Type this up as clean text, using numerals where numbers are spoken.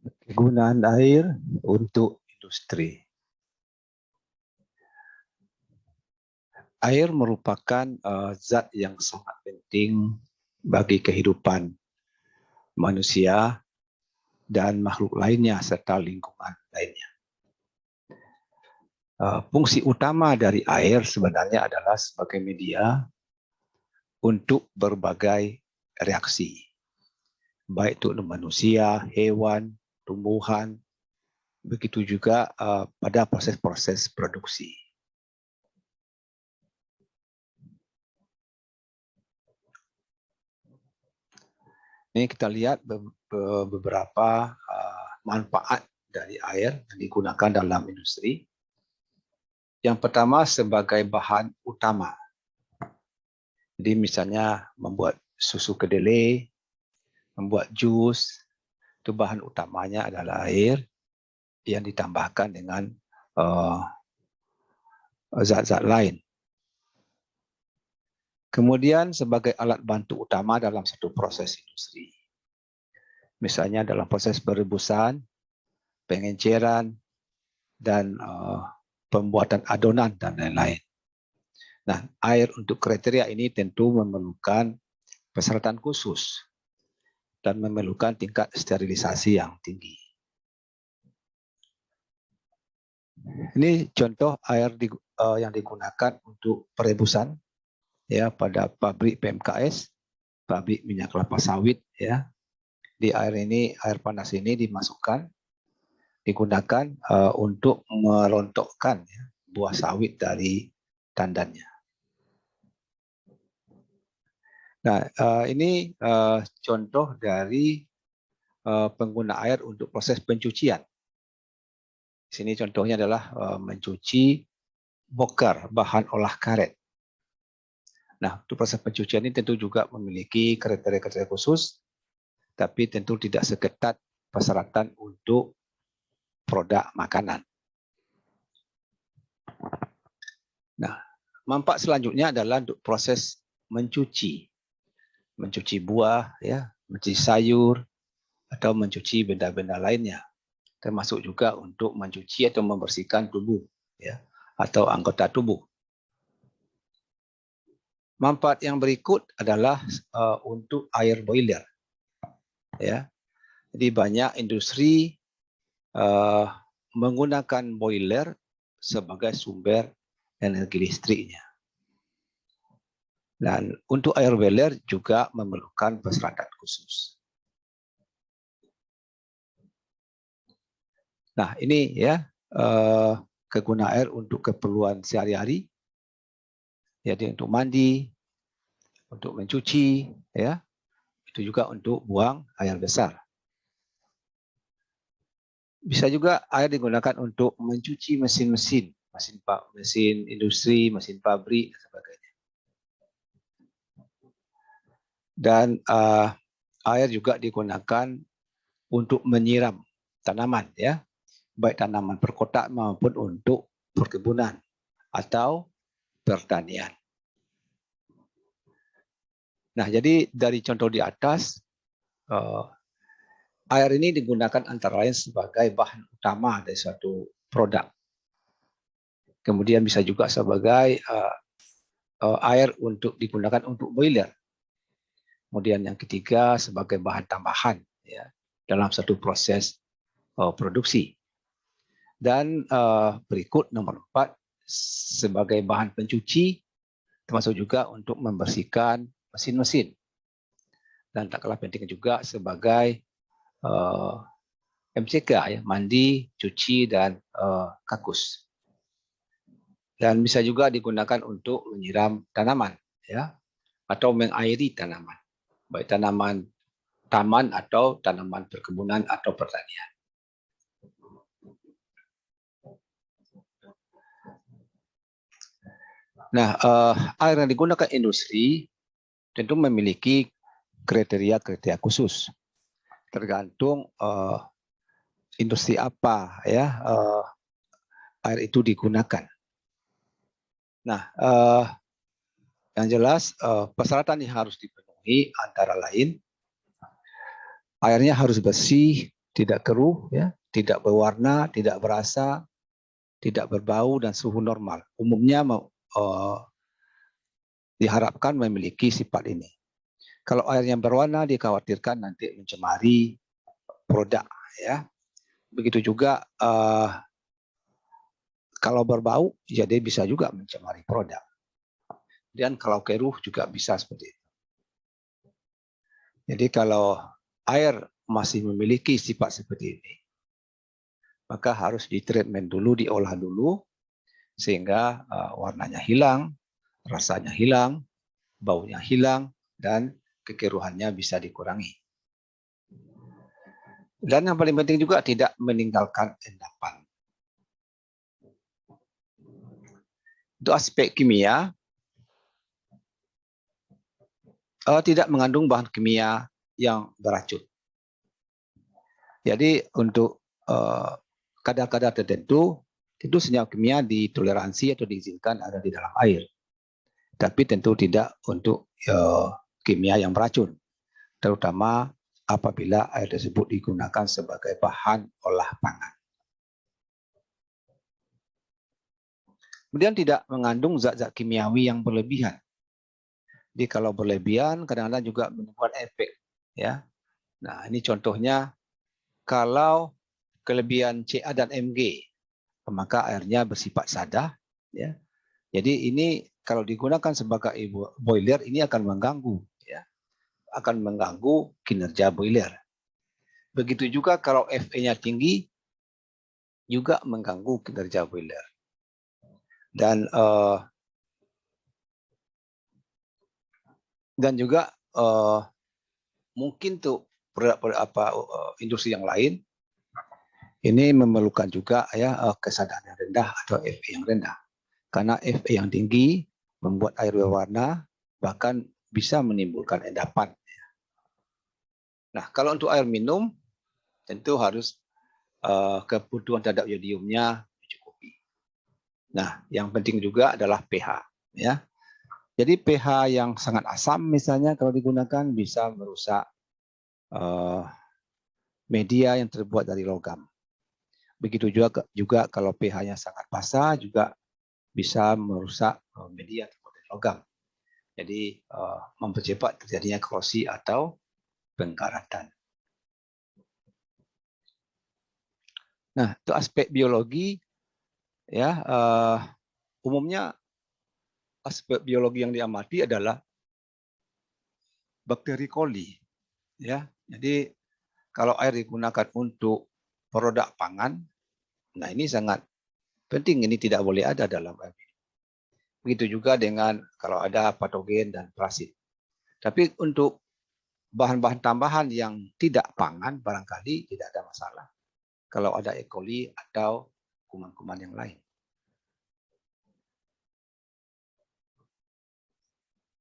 Kegunaan air untuk industri. Air merupakan zat yang sangat penting bagi kehidupan manusia dan makhluk lainnya serta lingkungan lainnya. Fungsi utama dari air sebenarnya adalah sebagai media untuk berbagai reaksi, baik itu manusia, hewan, tumbuhan, begitu juga pada proses-proses produksi. Ini kita lihat beberapa manfaat dari air yang digunakan dalam industri. Yang pertama sebagai bahan utama. Jadi misalnya membuat susu kedelai, membuat jus, itu bahan utamanya adalah air yang ditambahkan dengan zat-zat lain. Kemudian sebagai alat bantu utama dalam satu proses industri. Misalnya dalam proses perebusan, pengenceran, dan pembuatan adonan dan lain-lain. Nah, air untuk kriteria ini tentu memerlukan persyaratan khusus dan memerlukan tingkat sterilisasi yang tinggi. Ini contoh air yang digunakan untuk perebusan ya pada pabrik PMKS, pabrik minyak kelapa sawit ya. Di air ini, air panas ini dimasukkan, digunakan untuk merontokkan ya, buah sawit dari tandannya. Nah, ini contoh dari pengguna air untuk proses pencucian. Di sini contohnya adalah mencuci bokar, bahan olah karet. Nah, untuk proses pencucian ini tentu juga memiliki kriteria-kriteria khusus, tapi tentu tidak seketat persyaratan untuk produk makanan. Nah, manfaat selanjutnya adalah untuk proses mencuci buah, ya, mencuci sayur, atau mencuci benda-benda lainnya, termasuk juga untuk mencuci atau membersihkan tubuh, ya, atau anggota tubuh. Manfaat yang berikut adalah untuk air boiler, ya. Jadi banyak industri menggunakan boiler sebagai sumber energi listriknya. Dan untuk air boiler juga memerlukan persyaratan khusus. Nah, ini ya kegunaan air untuk keperluan sehari-hari. Jadi untuk mandi, untuk mencuci, ya. Itu juga untuk buang air besar. Bisa juga air digunakan untuk mencuci mesin-mesin, mesin industri, mesin pabrik, dan sebagainya. Dan air juga digunakan untuk menyiram tanaman, ya, baik tanaman perkotaan maupun untuk perkebunan atau pertanian. Nah, jadi dari contoh di atas, air ini digunakan antara lain sebagai bahan utama dari suatu produk. Kemudian bisa juga sebagai air untuk digunakan untuk boiler. Kemudian yang ketiga sebagai bahan tambahan ya dalam satu proses produksi. Dan berikut nomor 4 sebagai bahan pencuci, termasuk juga untuk membersihkan mesin-mesin. Dan tak kalah penting juga sebagai MCK ya, mandi, cuci dan kakus. Dan bisa juga digunakan untuk menyiram tanaman ya atau mengairi tanaman, baik tanaman taman atau tanaman perkebunan atau pertanian. Nah, air yang digunakan industri tentu memiliki kriteria-kriteria khusus, tergantung industri apa ya air itu digunakan. Nah, yang jelas persyaratan yang harus dipenuhi antara lain airnya harus bersih, tidak keruh, ya, tidak berwarna, tidak berasa, tidak berbau dan suhu normal. Umumnya diharapkan memiliki sifat ini. Kalau air yang berwarna dikhawatirkan nanti mencemari produk, ya. Begitu juga kalau berbau, jadi bisa juga mencemari produk. Dan kalau keruh juga bisa seperti itu. Jadi kalau air masih memiliki sifat seperti ini, maka harus ditreatment dulu, diolah dulu, sehingga warnanya hilang, rasanya hilang, baunya hilang, dan kekeruhannya bisa dikurangi. Dan yang paling penting juga tidak meninggalkan endapan. Itu aspek kimia, tidak mengandung bahan kimia yang beracun. Jadi untuk kadar-kadar tertentu, itu senyawa kimia ditoleransi atau diizinkan ada di dalam air. Tapi tentu tidak untuk kimia yang beracun, terutama apabila air tersebut digunakan sebagai bahan olah pangan. Kemudian tidak mengandung zat-zat kimiawi yang berlebihan. Jadi kalau berlebihan kadang-kadang juga menimbulkan efek, ya. Nah, ini contohnya kalau kelebihan Ca dan Mg, maka airnya bersifat sada, ya. Jadi ini kalau digunakan sebagai boiler ini akan mengganggu, ya. Akan mengganggu kinerja boiler. Begitu juga kalau Fe-nya tinggi juga mengganggu kinerja boiler. Dan juga mungkin tuh industri yang lain ini memerlukan juga ya kesadaran yang rendah atau Fe yang rendah. Karena Fe yang tinggi membuat air berwarna, bahkan bisa menimbulkan endapan. Nah, kalau untuk air minum tentu harus kebutuhan terhadap yodiumnya mencukupi. Nah, yang penting juga adalah pH, ya. Jadi pH yang sangat asam misalnya kalau digunakan bisa merusak media yang terbuat dari logam. Begitu juga kalau pH-nya sangat basa juga bisa merusak media yang terbuat dari logam. Jadi mempercepat terjadinya korosi atau pengkaratan. Nah, itu aspek biologi, ya. Umumnya aspek biologi yang diamati adalah bakteri coli, ya. Jadi kalau air digunakan untuk produk pangan, nah ini sangat penting, ini tidak boleh ada dalam air. Begitu juga dengan kalau ada patogen dan parasit. Tapi untuk bahan-bahan tambahan yang tidak pangan barangkali tidak ada masalah kalau ada E. coli atau kuman-kuman yang lain.